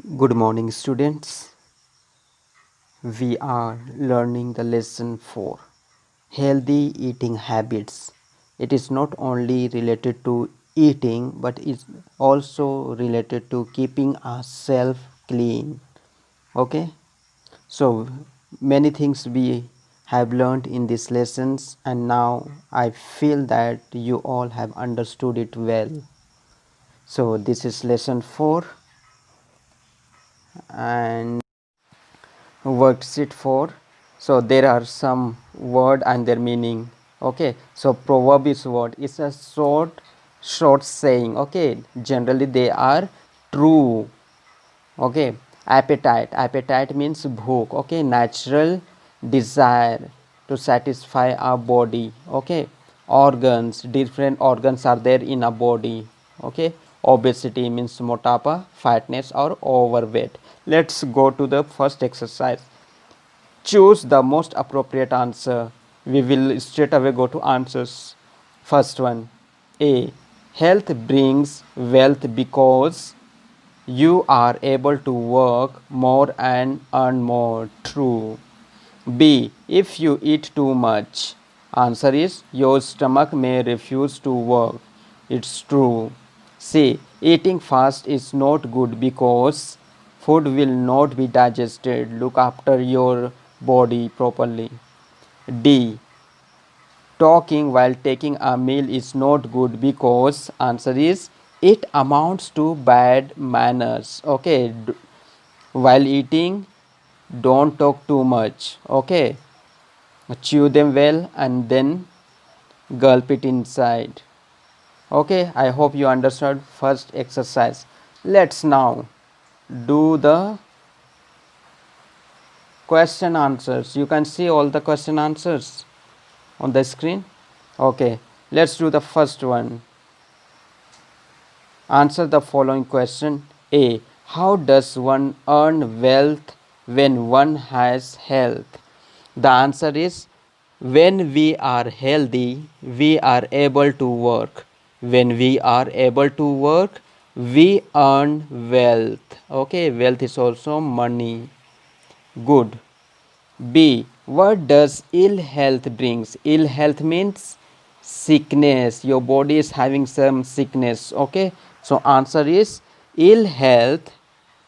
Good morning, students. We are learning the lesson 4, healthy eating habits. It is not only related to eating but is also related to keeping ourselves clean. Okay? So, many things we have learned in these lessons, and now I feel that you all have understood it well. So, this is lesson 4, and worksheet 4. So there are some word and their meaning. Okay, so proverb is what? It's a short saying. Okay, generally they are true. Okay, appetite means bhook. Okay, natural desire to satisfy our body. Okay, organs, different organs are there in a body. Okay, obesity means motapa, fatness or overweight. Let's go to the first exercise. Choose the most appropriate answer. We will straight away go to answers. First one, A. Health brings wealth because you are able to work more and earn more. True. B. If you eat too much, answer is your stomach may refuse to work. It's true. C. Eating fast is not good because food will not be digested. Look after your body properly. D. Talking while taking a meal is not good because answer is it amounts to bad manners. Okay, while eating, don't talk too much. Okay, chew them well and then gulp it inside. Okay, I hope you understood first exercise. Let's now do the question answers. You can see all the question answers on the screen. Okay, let's do the first one. Answer the following question. A. How does one earn wealth when one has health? The answer is when we are healthy, we are able to work. When we are able to work, we earn wealth. Okay, wealth is also money. Good. B. What does ill health brings? Ill health means sickness. Your body is having some sickness. Okay. So answer is ill health.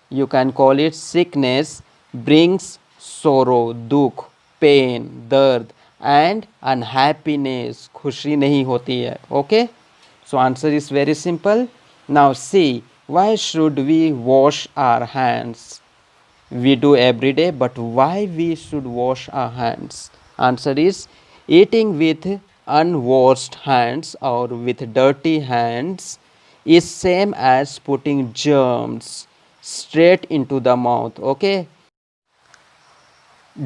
You can call it sickness brings sorrow, dukh, pain, dard and unhappiness. खुशी नहीं होती है. Okay. So answer is very simple. Now see, why should we wash our hands? We do every day, but why we should wash our hands? Answer is eating with unwashed hands or with dirty hands is same as putting germs straight into the mouth. Okay,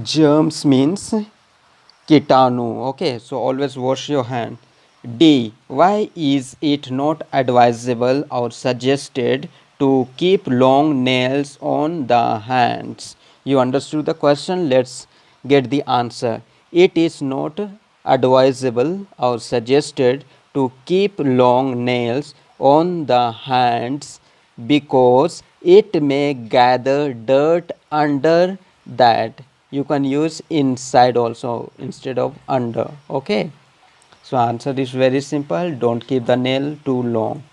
germs means kitanu. Okay, so always wash your hand. D. Why is it not advisable or suggested to keep long nails on the hands? You understood the question? Let's get the answer. It is not advisable or suggested to keep long nails on the hands because it may gather dirt under that. You can use inside also instead of under. Okay, so answer is very simple. Don't keep the nail too long,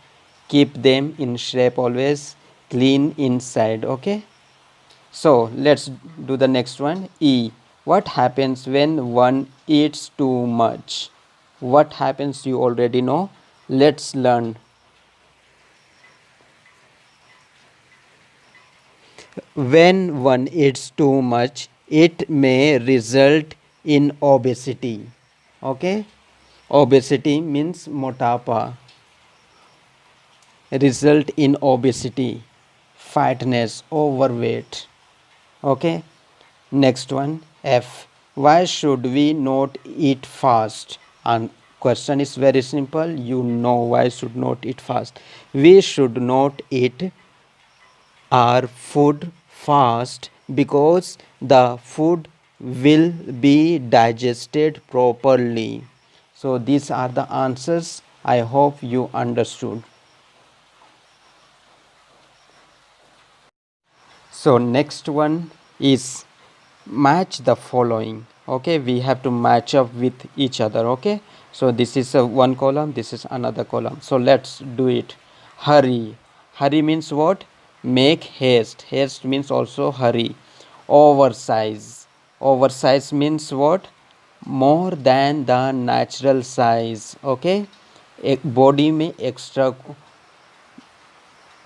keep them in shape, always clean inside. Okay, so let's do the next one. E. What happens when one eats too much? What happens you already know. Let's learn. When one eats too much, it may result in obesity. Okay, obesity means motapa. Result in obesity, fatness, overweight. Okay, next one. F. Why should we not eat fast? And question is very simple. You know why should not eat fast. We should not eat our food fast because the food will be digested properly. So these are the answers. I hope you understood. So next one is match the following. Okay, we have to match up with each other. Okay, so this is one column, this is another column, so let's do it. Hurry. Hurry means what? Make haste. Haste means also hurry. Oversize. Oversize means what? More than the natural size. Okay, एक body में extra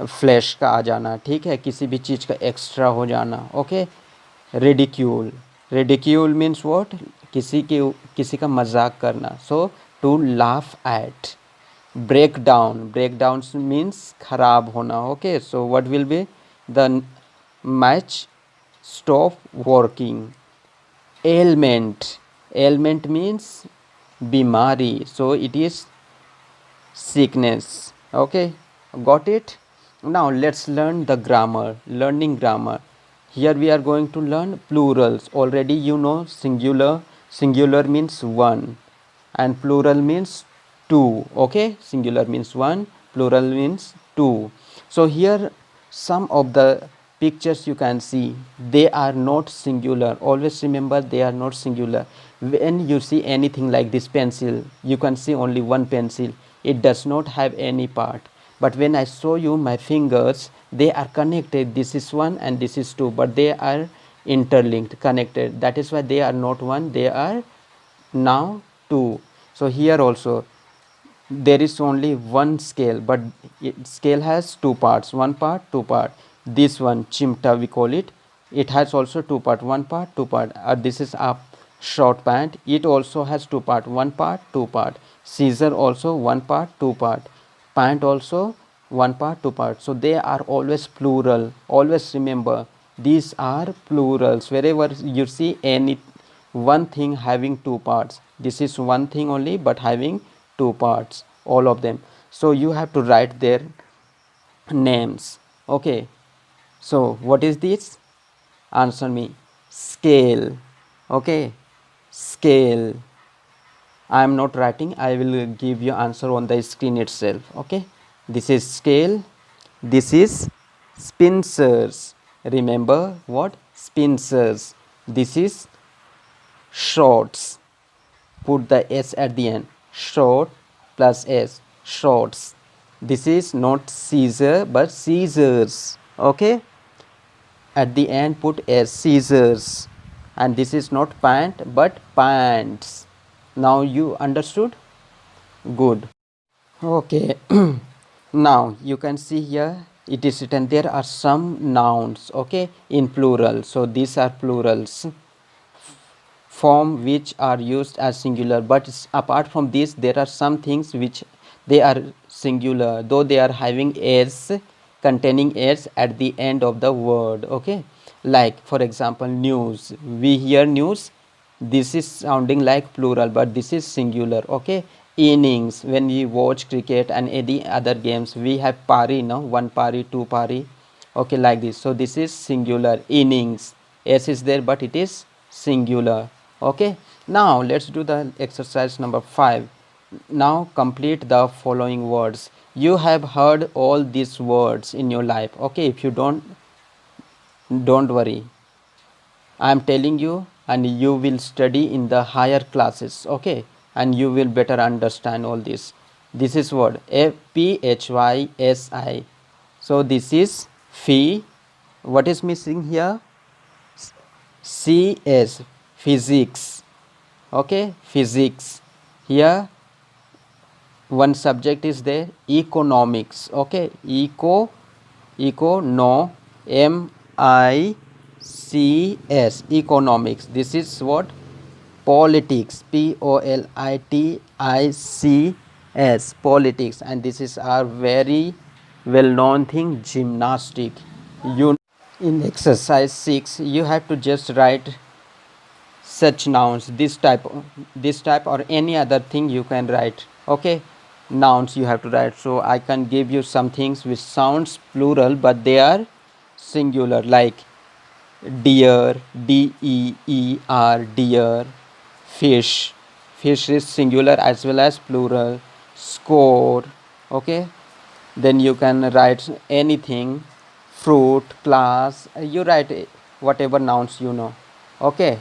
flash का आ जाना, ठीक है, किसी भी चीज़ का extra हो जाना. Okay. Ridicule. Ridicule means what? किसी का मजाक करना. So to laugh at. Break down. Break down means खराब होना. Okay. So what will be the match? Stop working. Ailment. Ailment means बीमारी. So it is sickness. Okay, got it. Now let's learn the grammar. Learning grammar. Here we are going to learn plurals. Already you know singular. Singular means one and plural means two. Okay, singular means one, plural means two. So here some of the pictures you can see, they are not singular. Always remember, they are not singular. When you see anything like this pencil, you can see only one pencil. It does not have any part. But when I show you my fingers, they are connected. This is one and this is two, but they are interlinked, connected. That is why they are not one, they are now two. So here also there is only one scale, but scale has two parts. One part, two part. This one chimta we call it. It has also two part. One part, two part. This is a short pant. It also has two part. One part, two part. Scissor also one part, two part. Pant also one part, two part. So they are always plural. Always remember, these are plurals. Wherever you see any one thing having two parts, this is one thing only but having two parts, all of them. So you have to write their names. Okay, so what is this? Answer me. Scale. Okay, scale. I am not writing, I will give you answer on the screen itself. Okay, this is scale. This is pincers. Remember what? Pincers. This is shorts. Put the s at the end. Short plus s. Shorts. This is not scissor but scissors. Okay, at the end put s. Scissors. And this is not pant but pants. Now you understood? Good. Okay. Now you can see here it is written there are some nouns, okay, in plural. So these are plurals form which are used as singular, but apart from this there are some things which they are singular though they are having s, containing s at the end of the word. Okay, like for example news. We hear news, this is sounding like plural but this is singular. Okay, innings. When we watch cricket and any other games, we have pari, no, one pari, two pari. Okay, like this. So this is singular. Innings, s is there but it is singular. Okay, now let's do the exercise number 5. Now complete the following words. You have heard all these words in your life. Okay, if you don't worry, I am telling you, and you will study in the higher classes. Okay, and you will better understand all this. This is word physি. So this is phi. What is missing here? cs, physics. Okay, physics. Here one subject is there, economics. Okay, no MICS, economics. This is what? Politics, POLITICS, politics. And this is our very well known thing, gymnastic. You in exercise 6 you have to just write such nouns, this type or any other thing you can write. Okay, nouns you have to write. So I can give you some things which sounds plural but they are singular, like deer, DEER, deer. Fish, fish is singular as well as plural. Score. Okay, then you can write anything. fruit, class, you write whatever nouns you know. Okay,